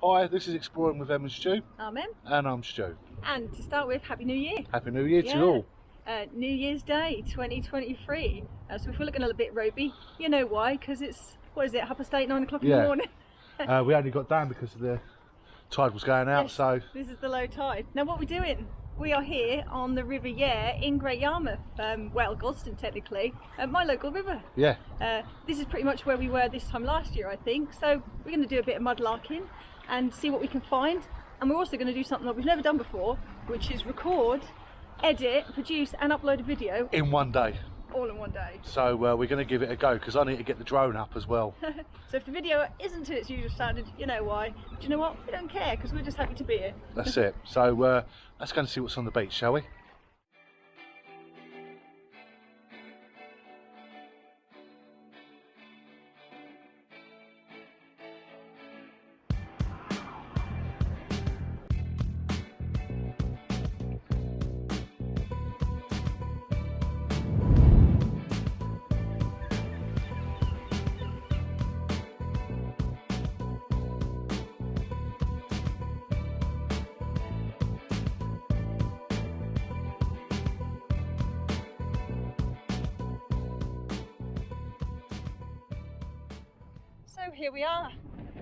Hi, this is Exploring with Em and Stu. I'm Em. And I'm Stu. And to start with, Happy New Year. Happy New Year to you all. New Year's Day 2023. So if we're looking a little bit ropey, you know why, because it's, what is it, 8:30, 9 o'clock in the morning? We only got down because the tide was going out, yes, so... This is the low tide. Now what we're doing, we are here on the River Yare in Great Yarmouth, well, Gosden technically, my local river. Yeah. This is pretty much where we were this time last year, I think. So we're going to do a bit of mudlarking and see what we can find. And we're also going to do something that we've never done before, which is record, edit, produce and upload a video. In one day. All in one day. So we're going to give it a go, because I need to get the drone up as well. So if the video isn't to its usual standard, you know why. But you know what? We don't care, because we're just happy to be here. That's it. So let's go and see what's on the beach, shall we? So here we are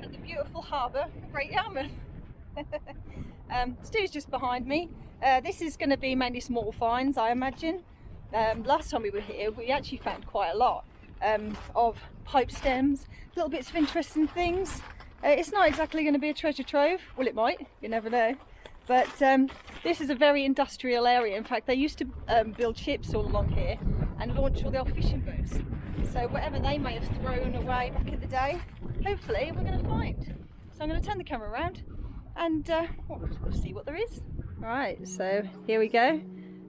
at the beautiful harbour of Great Yarmouth. Stu's just behind me. This is going to be mainly small finds, I imagine. Last time we were here we actually found quite a lot of pipe stems, little bits of interesting things. It's not exactly going to be a treasure trove. Well, it might, you never know. But this is a very industrial area. In fact, they used to build ships all along here and launch all the old fishing boats. So whatever they may have thrown away back in the day, hopefully we're going to find. So I'm going to turn the camera around and we'll see what there is. Right, so here we go.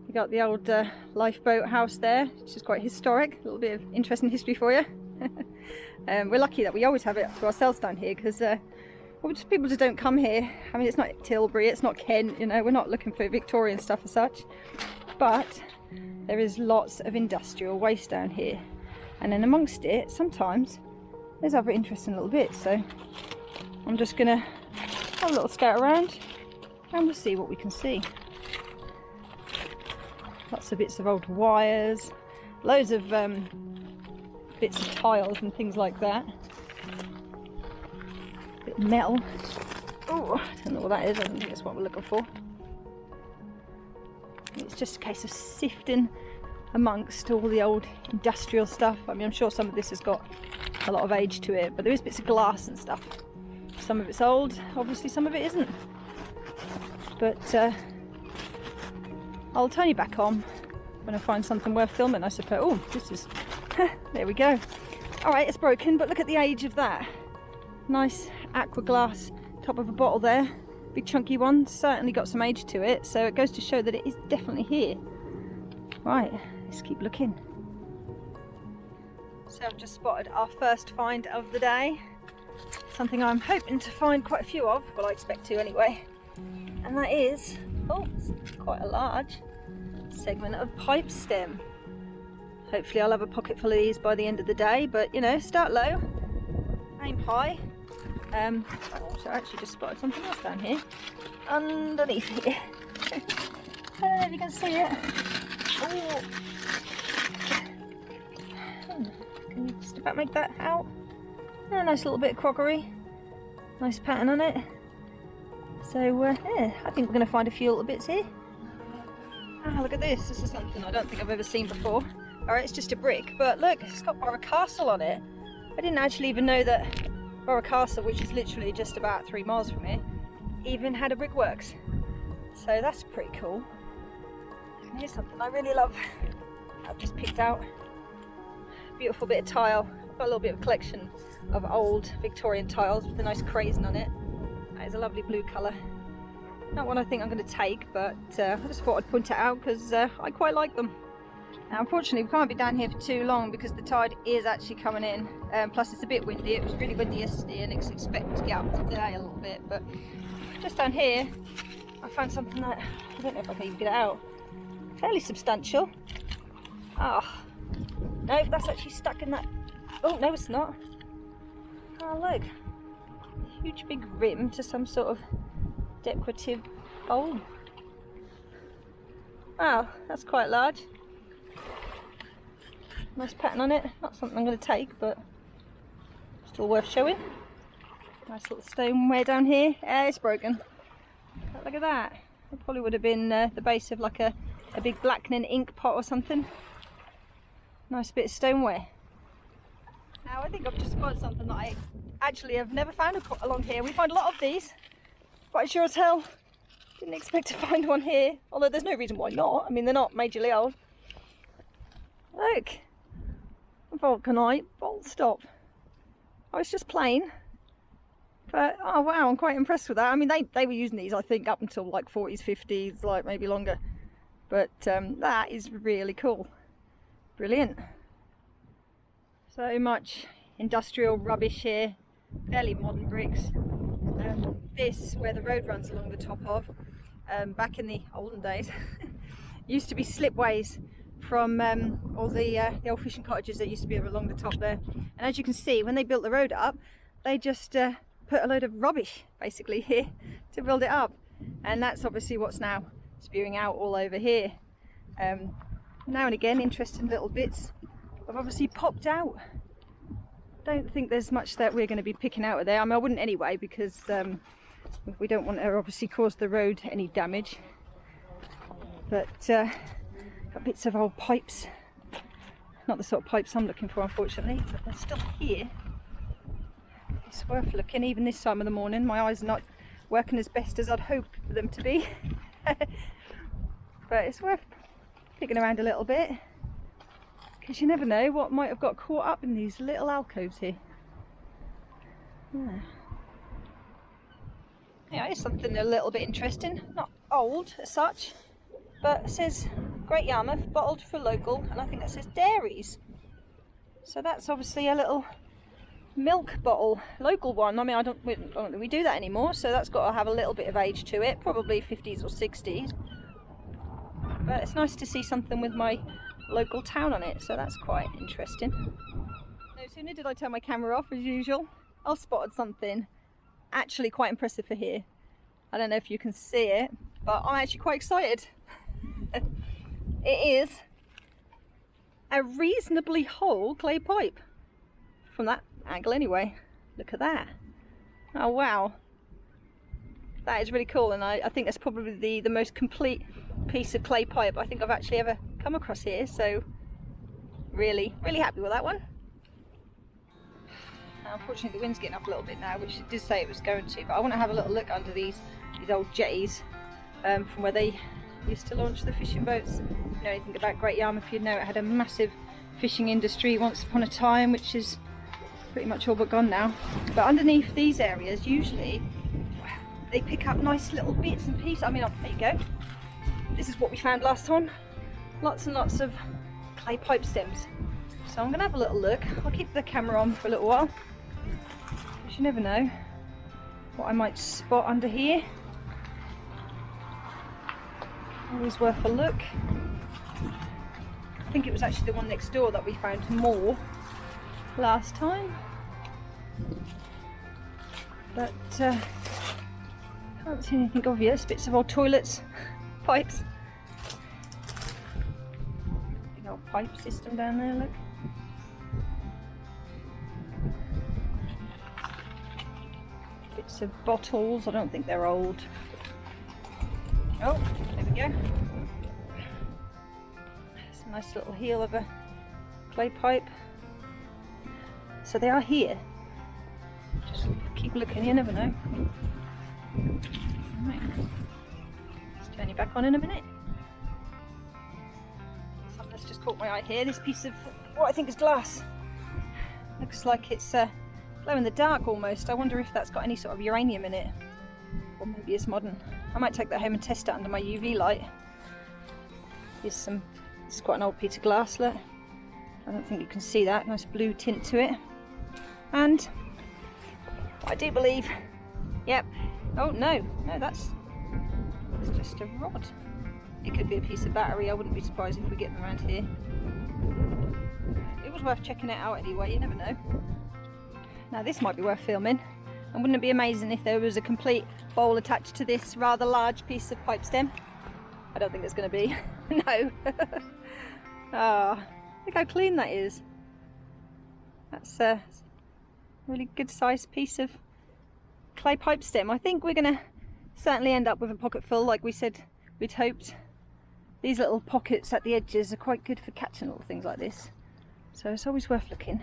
We got the old lifeboat house there, which is quite historic. A little bit of interesting history for you. We're lucky that we always have it to ourselves down here, because people just don't come here. I mean, it's not Tilbury, it's not Kent, you know, we're not looking for Victorian stuff as such. But there is lots of industrial waste down here. And then amongst it, sometimes there's other interesting little bits. So I'm just gonna have a little scout around and we'll see what we can see. Lots of bits of old wires, loads of bits of tiles and things like that. Bit of metal. Oh, I don't know what that is. I don't think that's what we're looking for. It's just a case of sifting amongst all the old industrial stuff. I mean, I'm sure some of this has got a lot of age to it, but there is bits of glass and stuff. Some of it's old, obviously some of it isn't. But I'll turn you back on when I find something worth filming, I suppose. Oh, this is... there we go. Alright, it's broken, but look at the age of that. Nice aqua glass top of a bottle there. Big chunky one, certainly got some age to it, so it goes to show that it is definitely here. Right, let's keep looking. So I've just spotted our first find of the day. Something I'm hoping to find quite a few of, well I expect to anyway. And that is, oh, it's quite a large segment of pipe stem. Hopefully I'll have a pocket full of these by the end of the day, but you know, start low, aim high. So I actually just spotted something else down here, underneath here. I don't know if you can see it. Oh. Can you just about make that out? A nice little bit of crockery, nice pattern on it. So yeah, I think we're going to find a few little bits here. Ah, look at this. This is something I don't think I've ever seen before. Alright, it's just a brick, but look, it's got Borough Castle on it. I didn't actually even know that Borough Castle, which is literally just about 3 miles from here, even had a brickworks. So that's pretty cool. And here's something I really love. I've just picked out a beautiful bit of tile. I've got a little bit of a collection of old Victorian tiles with a nice crazing on it. That is a lovely blue colour. Not one I think I'm going to take, but I just thought I'd point it out because I quite like them. Now, unfortunately, we can't be down here for too long because the tide is actually coming in. Plus, it's a bit windy. It was really windy yesterday, and it's expected to get up today a little bit. But just down here, I found something that I don't know if I can even get it out. Fairly substantial. Ah, oh, no, that's actually stuck in that. Oh no, it's not. Oh look, huge big rim to some sort of decorative bowl. Wow, that's quite large. Nice pattern on it. Not something I'm going to take, but still worth showing. Nice little stoneware down here. It's broken. But look at that. It probably would have been the base of like a big blackening ink pot or something. Nice bit of stoneware. Now I think I've just spotted something that I actually have never found along here. We find a lot of these, but I sure as hell didn't expect to find one here. Although there's no reason why not. I mean, they're not majorly old. Look, a vulcanite bolt stop. Oh, it's just plain. But oh wow, I'm quite impressed with that. I mean, they were using these I think up until like 40s, 50s, like maybe longer. But that is really cool. Brilliant. So much industrial rubbish here, fairly modern bricks. This, where the road runs along the top of, back in the olden days, used to be slipways from all the old fishing cottages that used to be along the top there. And as you can see, when they built the road up, they just put a load of rubbish basically here to build it up. And that's obviously what's now spewing out all over here. Now and again, interesting little bits have obviously popped out. Don't think there's much that we're going to be picking out of there. I mean, I wouldn't anyway, because we don't want to obviously cause the road any damage. But got bits of old pipes. Not the sort of pipes I'm looking for, unfortunately, but they're still here. It's worth looking, even this time of the morning. My eyes are not working as best as I'd hope for them to be. But it's worth picking around a little bit, because you never know what might have got caught up in these little alcoves here. Yeah, it's something a little bit interesting. Not old as such, but it says Great Yarmouth, bottled for local, and I think that says dairies. So that's obviously a little milk bottle, local one. I mean, I don't think we do that anymore, so that's got to have a little bit of age to it, probably 50s or 60s. But it's nice to see something with my local town on it, so that's quite interesting. No sooner did I turn my camera off as usual, I spotted something actually quite impressive for here. I don't know if you can see it, but I'm actually quite excited. It is a reasonably whole clay pipe, from that angle anyway. Look at that. Oh wow, that is really cool, and I think that's probably the most complete piece of clay pipe I think I've actually ever come across here, so really happy with that one. Now, unfortunately the wind's getting up a little bit now, which it did say it was going to, but I want to have a little look under these old jetties from where they used to launch the fishing boats. If you know anything about Great Yarmouth, you'd know it had a massive fishing industry once upon a time, which is pretty much all but gone now. But underneath these areas, usually they pick up nice little bits and pieces. I mean, there you go. This is what we found last time. Lots and lots of clay pipe stems. So I'm going to have a little look. I'll keep the camera on for a little while, because you never know what I might spot under here. Always worth a look. I think it was actually the one next door that we found more last time. But can't see anything obvious. Bits of old toilets, pipes. Big old pipe system down there, look. Bits of bottles, I don't think they're old. Oh, there we go. It's a nice little heel of a clay pipe. So they are here. Just keep looking, you never know. Right. Let's turn you back on in a minute. Something that's just caught my eye here. This piece of what I think is glass. Looks like it's glow in the dark almost. I wonder if that's got any sort of uranium in it. Or maybe it's modern. I might take that home and test it under my UV light. It's quite an old piece of glass, look. I don't think you can see that. Nice blue tint to it. And I do believe, yep. Oh no, that's just a rod. It could be a piece of battery. I wouldn't be surprised if we get them around here. It was worth checking it out anyway, you never know. Now this might be worth filming. And wouldn't it be amazing if there was a complete bowl attached to this rather large piece of pipe stem? I don't think it's going to be. No. Ah, look how clean that is. That's a really good sized piece of clay pipe stem. I think we're going to certainly end up with a pocket full, like we said we'd hoped. These little pockets at the edges are quite good for catching little things like this, so it's always worth looking.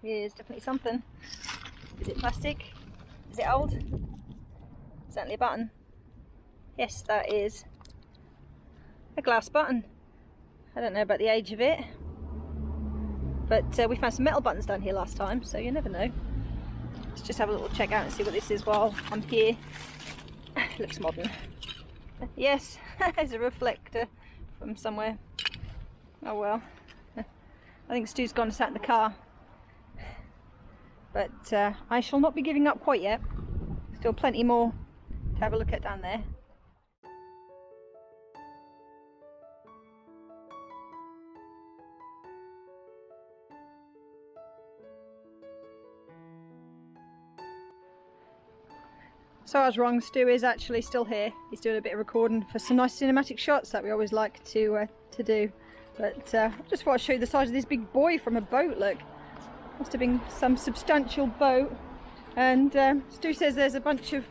Here's definitely something. Is it plastic? Is it old? Certainly a button. Yes, that is a glass button. I don't know about the age of it, but we found some metal buttons down here last time, so you never know. Let's just have a little check out and see what this is while I'm here. Looks modern. Yes, there's a reflector from somewhere. Oh well. I think Stu's gone and sat in the car. But I shall not be giving up quite yet. Still plenty more to have a look at down there. So I was wrong, Stu is actually still here. He's doing a bit of recording for some nice cinematic shots that we always like to do. But I just thought I'd show you the size of this big buoy from a boat, look. Must have been some substantial boat. And Stu says there's a bunch of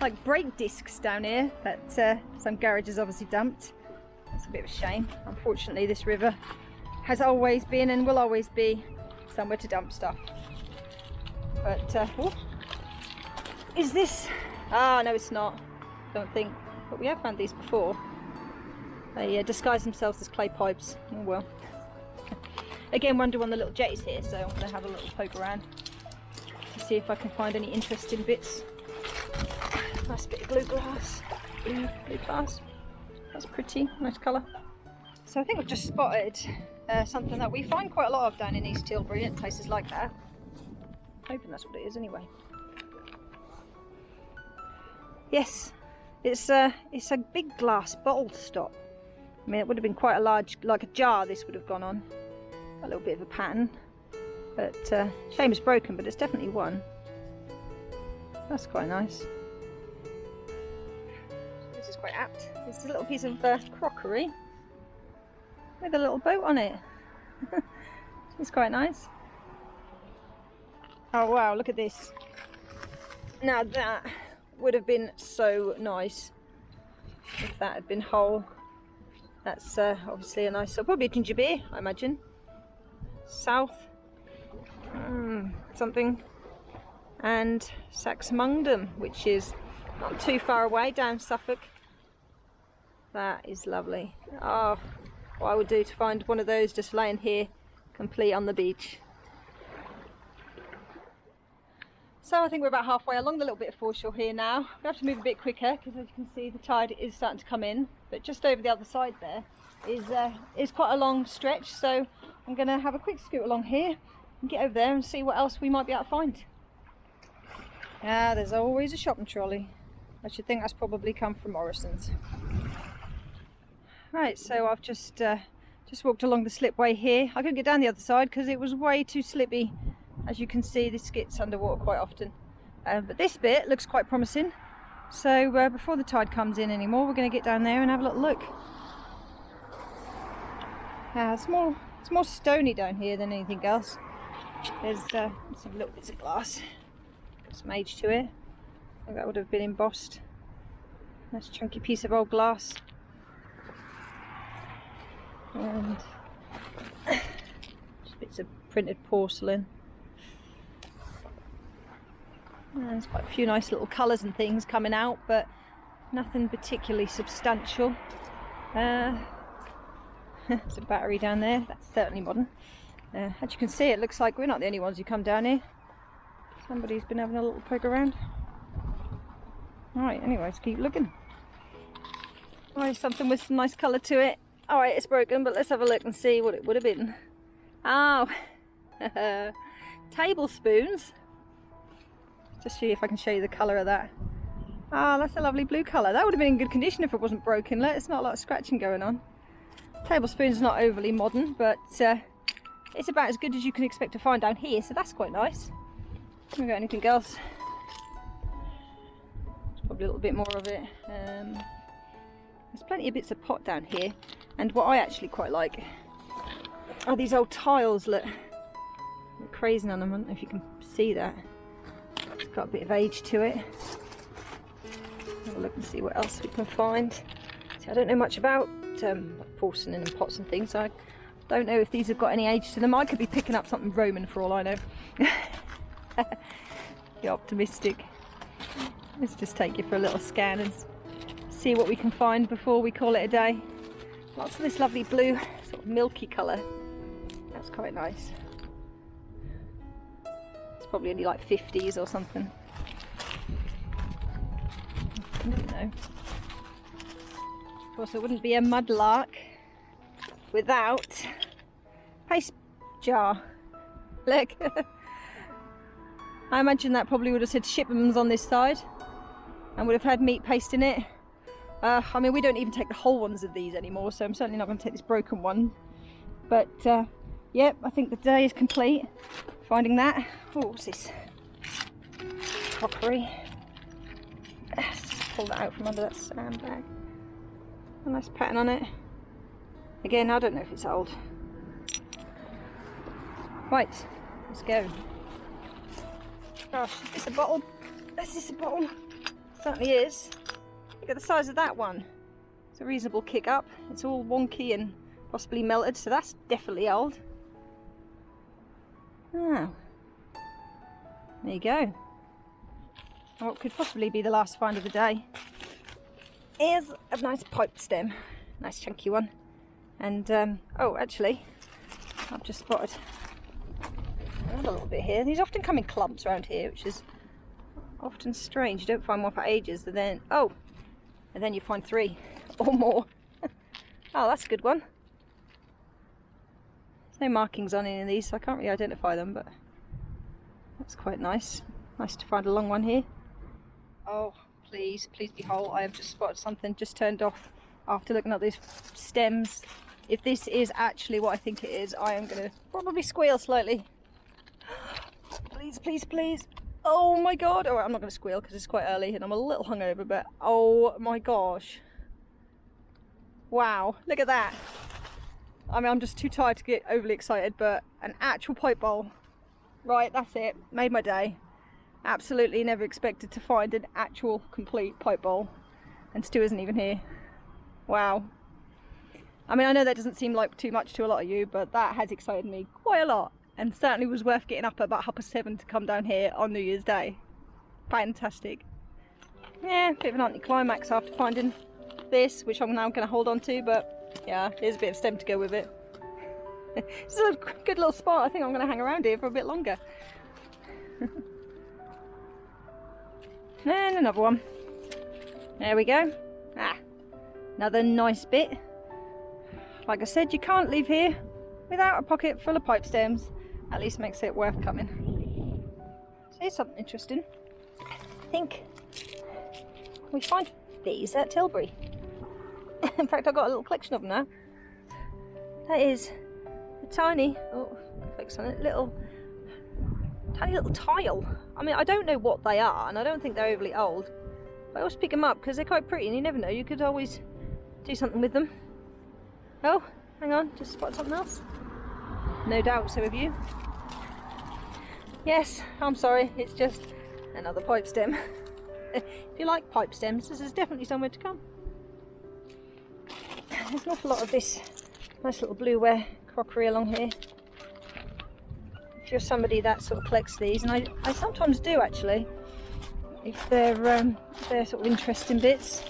like brake discs down here that some garage has obviously dumped. It's a bit of a shame. Unfortunately, this river has always been and will always be somewhere to dump stuff. But oh, is this? Ah, no, it's not. Don't think. But we have found these before. They disguise themselves as clay pipes. Oh well. Again, wonder on the little jetties here, so I'm going to have a little poke around to see if I can find any interesting bits. Nice bit of blue glass. Blue glass. That's pretty. Nice colour. So I think we've just spotted something that we find quite a lot of down in East Tilbury and places like that. Hoping that's what it is anyway. Yes, it's a big glass bottle stop. I mean, it would have been quite a large, like a jar this would have gone on. A little bit of a pattern, but shame it's broken, but it's definitely one. That's quite nice. This is quite apt. It's a little piece of crockery with a little boat on it. It's quite nice. Oh wow, look at this. Now that would have been so nice if that had been whole. That's obviously a nice, probably a ginger beer, I imagine. South something, and Saxmundham, which is not too far away down Suffolk. That is lovely. Oh, what I would do to find one of those just laying here complete on the beach. So I think we're about halfway along the little bit of foreshore here now. We have to move a bit quicker because, as you can see, the tide is starting to come in. But just over the other side there is quite a long stretch. So I'm going to have a quick scoot along here and get over there and see what else we might be able to find. Ah, there's always a shopping trolley. I should think that's probably come from Morrison's. Right, so I've just walked along the slipway here. I couldn't get down the other side because it was way too slippy. As you can see, this gets underwater quite often. But this bit looks quite promising. So before the tide comes in anymore, we're going to get down there and have a little look. It's more stony down here than anything else. There's some little bits of glass. Got some age to it. I think that would have been embossed. Nice chunky piece of old glass. And just bits of printed porcelain. There's quite a few nice little colours and things coming out, but nothing particularly substantial. There's a battery down there. That's certainly modern. As you can see, it looks like we're not the only ones who come down here. Somebody's been having a little poke around. Alright, anyway, let's keep looking. Alright, something with some nice colour to it. Alright, it's broken, but let's have a look and see what it would have been. Oh, tablespoons. Just see if I can show you the colour of that. Ah, that's a lovely blue colour. That would have been in good condition if it wasn't broken. It's not a lot of scratching going on. Tablespoon's not overly modern, but it's about as good as you can expect to find down here, so that's quite nice. Have we got anything else? There's probably a little bit more of it. There's plenty of bits of pot down here, and what I actually quite like are these old tiles. Look, they're crazy on them. I don't know if you can see that. It's got a bit of age to it. Have a look and see what else we can find. See, I don't know much about porcelain and pots and things. So I don't know if these have got any age to them. I could be picking up something Roman for all I know. Be optimistic. Let's just take you for a little scan and see what we can find before we call it a day. Lots of this lovely blue, sort of milky colour. That's quite nice. It's probably only like 50s or something. I don't know. Of course, it wouldn't be a mudlark without paste jar. Look. I imagine that probably would have said Shipmans on this side and would have had meat paste in it. I mean, we don't even take the whole ones of these anymore, so I'm certainly not going to take this broken one. But, yep, I think the day is complete. Finding that. Oh, what's this? Crockery. Let's just pull that out from under that sandbag. A nice pattern on it. Again, I don't know if it's old. Right, let's go. Gosh, is this a bottle? Is this a bottle? Certainly is. Look at the size of that one. It's a reasonable kick up. It's all wonky and possibly melted, so that's definitely old. Oh. There you go. And what could possibly be the last find of the day is a nice pipe stem. Nice chunky one. And, oh, actually, I've just spotted another little bit here. These often come in clumps around here, which is often strange. You don't find one for ages, and then, oh, and then you find 3 or more. Oh, that's a good one. There's no markings on any of these, so I can't really identify them, but that's quite nice. Nice to find a long one here. Oh, please, please be whole. I have just spotted something, just turned off after looking at these stems. If this is actually what I think it is, I am going to probably squeal slightly. Please, please, please. Oh my god. Oh, I'm not going to squeal because it's quite early and I'm a little hungover, but oh my gosh. Wow, look at that. I mean, I'm just too tired to get overly excited, but an actual pipe bowl. Right, that's it. Made my day. Absolutely never expected to find an actual complete pipe bowl. And Stu isn't even here. Wow. I mean, I know that doesn't seem like too much to a lot of you, but that has excited me quite a lot. And certainly was worth getting up at about 7:30 to come down here on New Year's Day. Fantastic. Yeah, bit of an anticlimax after finding this, which I'm now going to hold on to, but yeah, there's a bit of stem to go with it. It's a good little spot. I think I'm going to hang around here for a bit longer. And another one. There we go. Ah, another nice bit. Like I said, you can't leave here without a pocket full of pipe stems. At least makes it worth coming. So here's something interesting. I think we find these at Tilbury. In fact, I've got a little collection of them now. That is a tiny, oh, focus on it, tiny little tile. I mean, I don't know what they are, and I don't think they're overly old. But I always pick them up because they're quite pretty, and you never know, you could always do something with them. Oh, hang on, just spotted something else. No doubt, so have you. Yes, I'm sorry, it's just another pipe stem. If you like pipe stems, this is definitely somewhere to come. There's an awful lot of this nice little blueware crockery along here. If you're somebody that sort of collects these, and I sometimes do actually, if they're sort of interesting bits.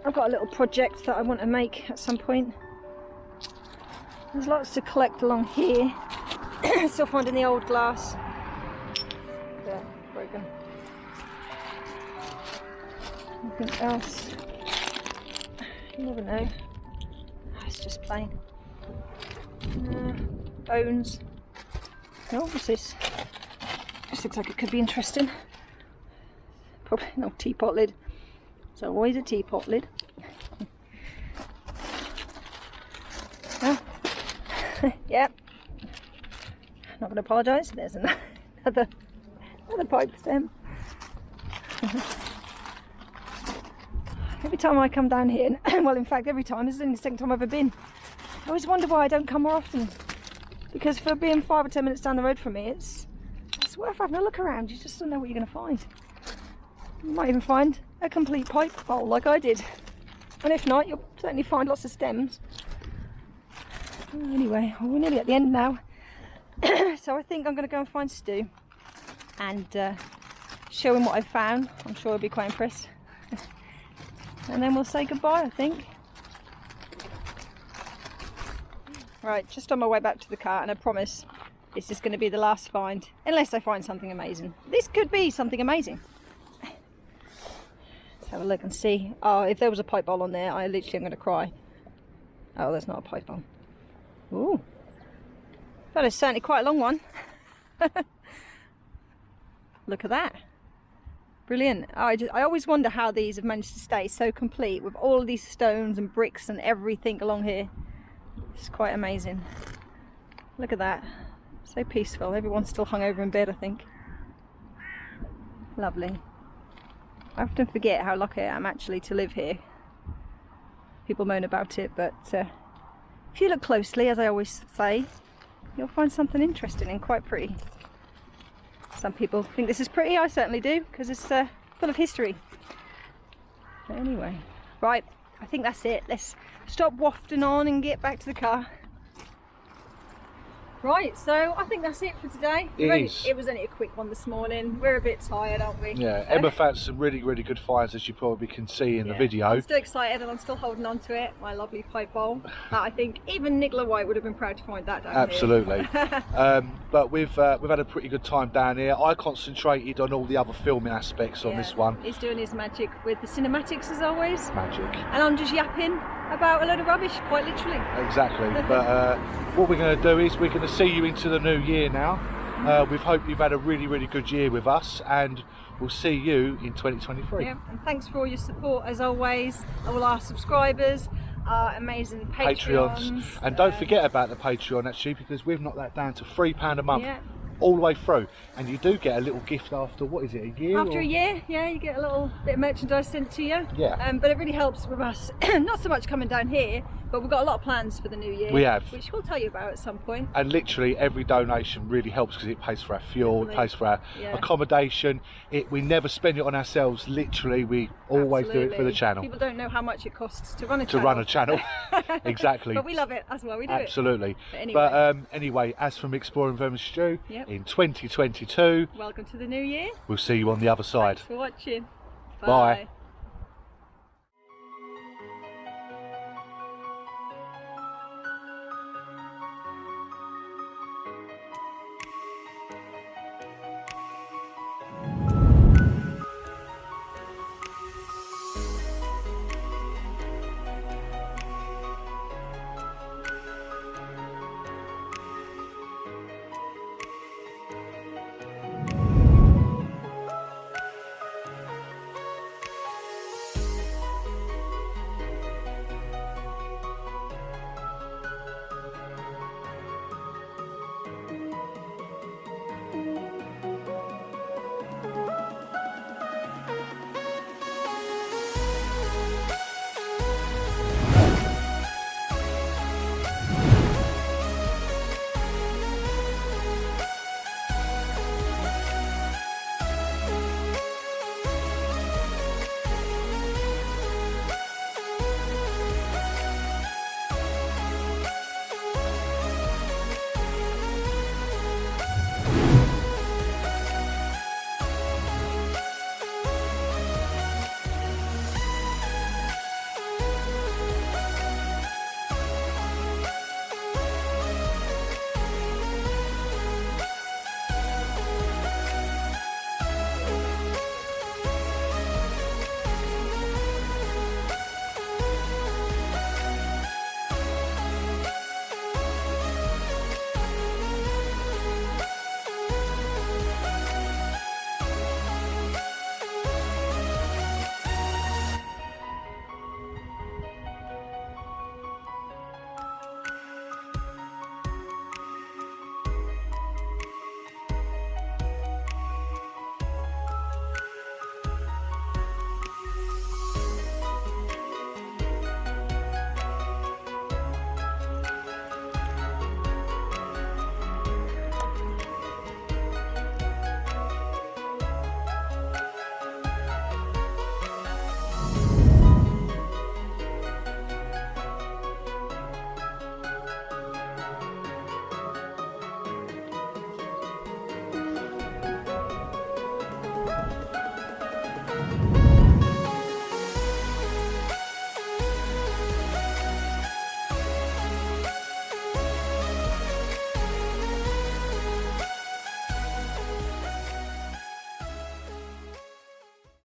I've got a little project that I want to make at some point. There's lots to collect along here. Still finding the old glass. There, broken. Anything else? You never know. It's just plain. Bones. Oh, what's this? This looks like it could be interesting. Probably an old teapot lid. It's always a teapot lid. Oh. Yep. Not going to apologise. There's another And a pipe stem. Every time I come down here, well, in fact, every time, this is only the second time I've ever been, I always wonder why I don't come more often. Because for being 5 or 10 minutes down the road from me, it's worth having a look around. You just don't know what you're going to find. You might even find a complete pipe bowl like I did. And if not, you'll certainly find lots of stems. Anyway, we're nearly at the end now. So I think I'm going to go and find Stu and show him what I've found. I'm sure he'll be quite impressed. And then we'll say goodbye, I think. Right, just on my way back to the car, and I promise this is going to be the last find, unless I find something amazing. This could be something amazing. Let's have a look and see. Oh, if there was a pipe bowl on there, I literally am going to cry. Oh, there's not a pipe bowl. Ooh. That is certainly quite a long one. Look at that. Brilliant. I always wonder how these have managed to stay so complete with all of these stones and bricks and everything along here. It's quite amazing. Look at that. So peaceful. Everyone's still hung over in bed, I think. Lovely. I often forget how lucky I am actually to live here. People moan about it, but if you look closely, as I always say, you'll find something interesting and quite pretty. Some people think this is pretty, I certainly do, because it's full of history. But anyway, right, I think that's it. Let's stop wafting on and get back to the car. Right, so I think that's it for today. It was only a quick one this morning. We're a bit tired, aren't we? Yeah, Emma found some really, really good finds, as you probably can see in the video. I'm still excited and I'm still holding on to it. My lovely pipe bowl. I think even Nicola White would have been proud to find that down Absolutely. here. But we've had a pretty good time down here. I concentrated on all the other filming aspects on this one. He's doing his magic with the cinematics as always. Magic. And I'm just yapping about a load of rubbish, quite literally. Exactly. But what we're going to do is we're going to see you into the new year now. We hope you've had a really, really good year with us, and we'll see you in 2023. Yeah, and thanks for all your support as always, all our subscribers, our amazing Patreons. And don't forget about the Patreon actually, because we've knocked that down to £3 a month. Yeah. All the way through, and you do get a little gift after, what is it, a year? After a year, yeah, you get a little bit of merchandise sent to you. Yeah. But it really helps with us, not so much coming down here, but we've got a lot of plans for the new year. We have. Which we'll tell you about at some point. And literally every donation really helps, because it pays for our fuel, Definitely. it pays for our accommodation. We never spend it on ourselves, literally we always do it for the channel. People don't know how much it costs to run a channel. Exactly. But we love it, that's why we do it. Absolutely. But anyway, as from Exploring Vermin Stew, yep. in 2022, welcome to the new year. We'll see you on the other side. Thanks for watching. Bye.